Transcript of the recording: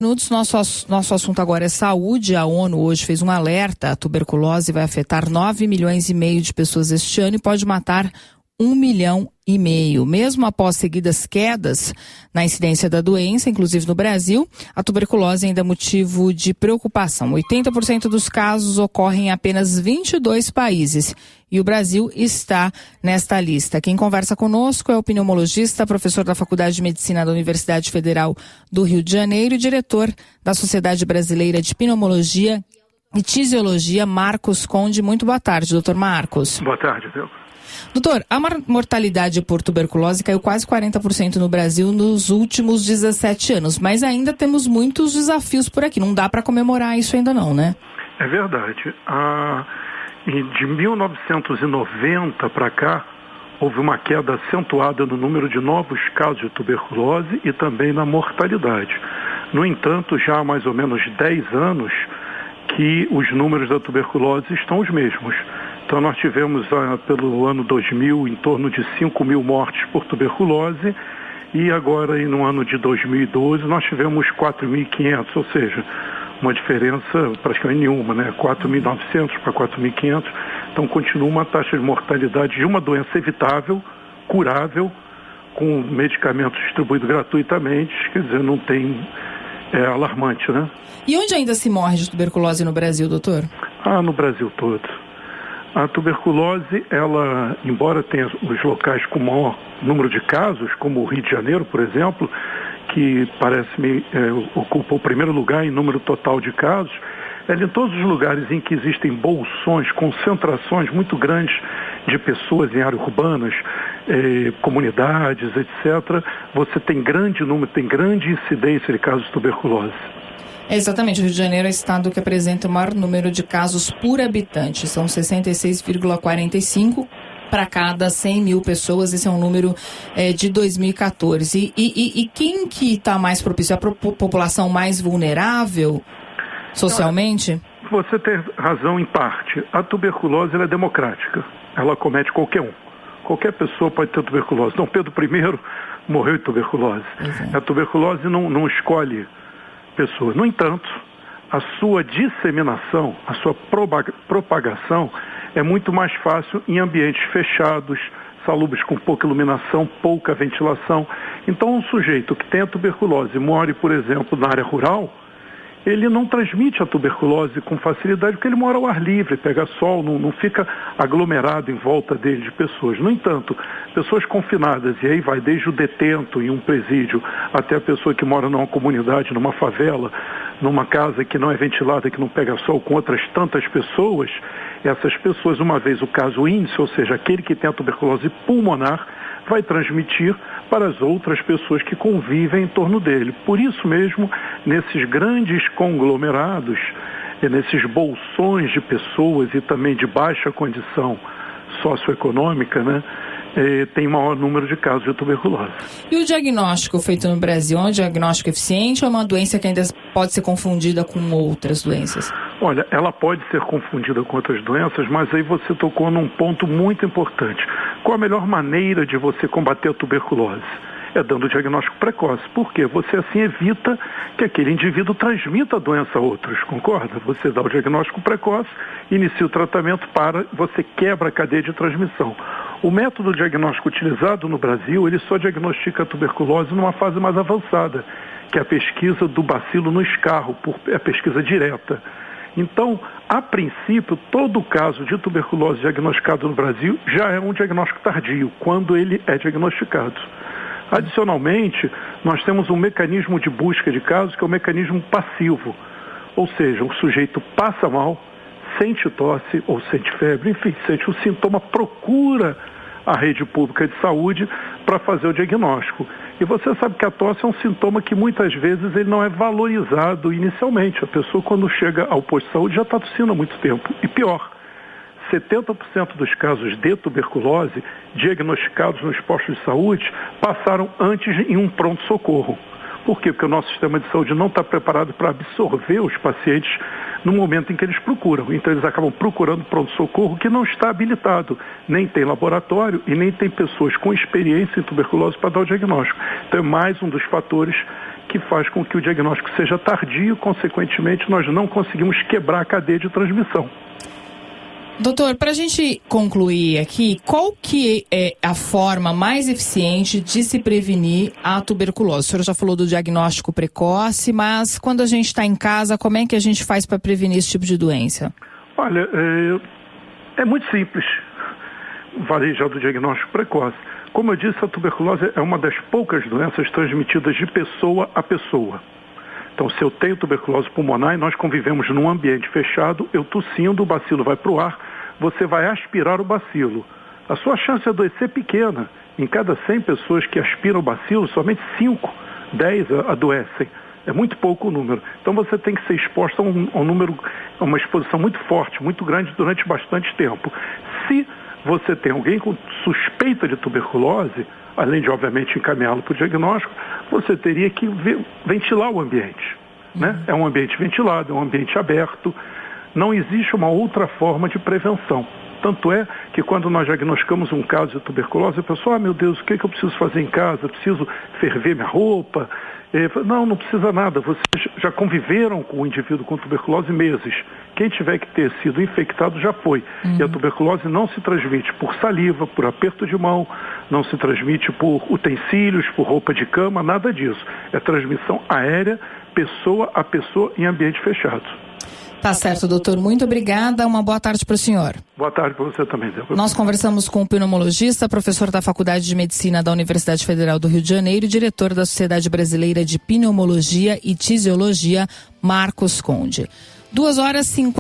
Nosso assunto agora é saúde. A ONU hoje fez um alerta. A tuberculose vai afetar 9 milhões e meio de pessoas este ano e pode matar 1,5 milhão. Mesmo após seguidas quedas na incidência da doença, inclusive no Brasil, a tuberculose ainda é motivo de preocupação. 80% dos casos ocorrem em apenas 22 países e o Brasil está nesta lista. Quem conversa conosco é o pneumologista, professor da Faculdade de Medicina da Universidade Federal do Rio de Janeiro e diretor da Sociedade Brasileira de Pneumologia e Tisiologia, Marcos Conde. Muito boa tarde, doutor Marcos. Boa tarde, viu? Doutor, a mortalidade por tuberculose caiu quase 40% no Brasil nos últimos 17 anos, mas ainda temos muitos desafios por aqui. Não dá para comemorar isso ainda não, né? É verdade. De 1990 para cá, houve uma queda acentuada no número de novos casos de tuberculose e também na mortalidade. No entanto, já há mais ou menos 10 anos que os números da tuberculose estão os mesmos. Então nós tivemos pelo ano 2000 em torno de 5 mil mortes por tuberculose e agora no ano de 2012 nós tivemos 4.500, ou seja, uma diferença praticamente nenhuma, né? 4.900 para 4.500. Então continua uma taxa de mortalidade de uma doença evitável, curável, com medicamentos distribuídos gratuitamente, quer dizer, não tem... É alarmante, né? E onde ainda se morre de tuberculose no Brasil, doutor? No Brasil todo. A tuberculose, ela, embora tenha os locais com maior número de casos, como o Rio de Janeiro, por exemplo, que parece-me ocupa o primeiro lugar em número total de casos, ela em todos os lugares em que existem bolsões, concentrações muito grandes de pessoas em áreas urbanas, comunidades, etc., você tem grande número, tem grande incidência de casos de tuberculose. Exatamente, o Rio de Janeiro é o estado que apresenta o maior número de casos por habitante, são 66,45 para cada 100 mil pessoas, esse é um número de 2014. E quem que está mais propício? A população mais vulnerável socialmente? Você tem razão em parte. A tuberculose ela é democrática, ela acomete qualquer um. Qualquer pessoa pode ter tuberculose. Dom Pedro I morreu de tuberculose. Uhum. A tuberculose não escolhe pessoas. No entanto, a sua disseminação, a sua propagação é muito mais fácil em ambientes fechados, salubres com pouca iluminação, pouca ventilação. Então, um sujeito que tem a tuberculose e mora, por exemplo, na área rural, ele não transmite a tuberculose com facilidade porque ele mora ao ar livre, pega sol, não fica aglomerado em volta dele de pessoas. No entanto, pessoas confinadas, e aí vai desde o detento em um presídio até a pessoa que mora numa comunidade, numa favela, numa casa que não é ventilada, que não pega sol com outras tantas pessoas, essas pessoas, uma vez o caso índice, ou seja, aquele que tem a tuberculose pulmonar, vai transmitir para as outras pessoas que convivem em torno dele. Por isso mesmo, nesses grandes conglomerados, nesses bolsões de pessoas e também de baixa condição socioeconômica, né, tem maior número de casos de tuberculose. E o diagnóstico feito no Brasil é um diagnóstico eficiente ou é uma doença que ainda pode ser confundida com outras doenças? Olha, ela pode ser confundida com outras doenças, mas aí você tocou num ponto muito importante. Qual a melhor maneira de você combater a tuberculose? É dando o diagnóstico precoce. Por quê? Você assim evita que aquele indivíduo transmita a doença a outros, concorda? Você dá o diagnóstico precoce, inicia o tratamento você quebra a cadeia de transmissão. O método diagnóstico utilizado no Brasil, ele só diagnostica a tuberculose numa fase mais avançada, que é a pesquisa do bacilo no escarro, a pesquisa direta. Então, a princípio, todo caso de tuberculose diagnosticado no Brasil já é um diagnóstico tardio, quando ele é diagnosticado. Adicionalmente, nós temos um mecanismo de busca de casos que é o mecanismo passivo, ou seja, o sujeito passa mal, sente tosse ou sente febre, enfim, sente o sintoma, procura a rede pública de saúde para fazer o diagnóstico. E você sabe que a tosse é um sintoma que muitas vezes ele não é valorizado inicialmente. A pessoa quando chega ao posto de saúde já está tossindo há muito tempo. E pior, 70% dos casos de tuberculose diagnosticados nos postos de saúde passaram antes em um pronto-socorro. Por quê? Porque o nosso sistema de saúde não está preparado para absorver os pacientes no momento em que eles procuram. Então eles acabam procurando pronto-socorro que não está habilitado, nem tem laboratório e nem tem pessoas com experiência em tuberculose para dar o diagnóstico. Então é mais um dos fatores que faz com que o diagnóstico seja tardio, consequentemente nós não conseguimos quebrar a cadeia de transmissão. Doutor, para a gente concluir aqui, qual que é a forma mais eficiente de se prevenir a tuberculose? O senhor já falou do diagnóstico precoce, mas quando a gente está em casa, como é que a gente faz para prevenir esse tipo de doença? Olha, é muito simples. Falei já do diagnóstico precoce. Como eu disse, a tuberculose é uma das poucas doenças transmitidas de pessoa a pessoa. Então, se eu tenho tuberculose pulmonar e nós convivemos num ambiente fechado, eu tossindo, o bacilo vai para o ar, você vai aspirar o bacilo. A sua chance de adoecer é pequena. Em cada 100 pessoas que aspiram o bacilo, somente 5, 10 adoecem. É muito pouco o número. Então, você tem que ser exposto a uma exposição muito forte, muito grande durante bastante tempo. Se você tem alguém com suspeita de tuberculose, além de, obviamente, encaminhá-lo para o diagnóstico, você teria que ventilar o ambiente. Né? É um ambiente ventilado, é um ambiente aberto. Não existe uma outra forma de prevenção. Tanto é que quando nós diagnosticamos um caso de tuberculose, a pessoa, meu Deus, o que eu preciso fazer em casa? Preciso ferver minha roupa? Não precisa nada. Vocês já conviveram com o indivíduo com tuberculose meses. Quem tiver que ter sido infectado já foi. E a tuberculose não se transmite por saliva, por aperto de mão, não se transmite por utensílios, por roupa de cama, nada disso. É transmissão aérea, pessoa a pessoa em ambiente fechado. Tá certo, doutor. Muito obrigada. Uma boa tarde para o senhor. Boa tarde para você também, Zé. Nós conversamos com o pneumologista, professor da Faculdade de Medicina da Universidade Federal do Rio de Janeiro e diretor da Sociedade Brasileira de Pneumologia e Tisiologia, Marcos Conde. 2h50.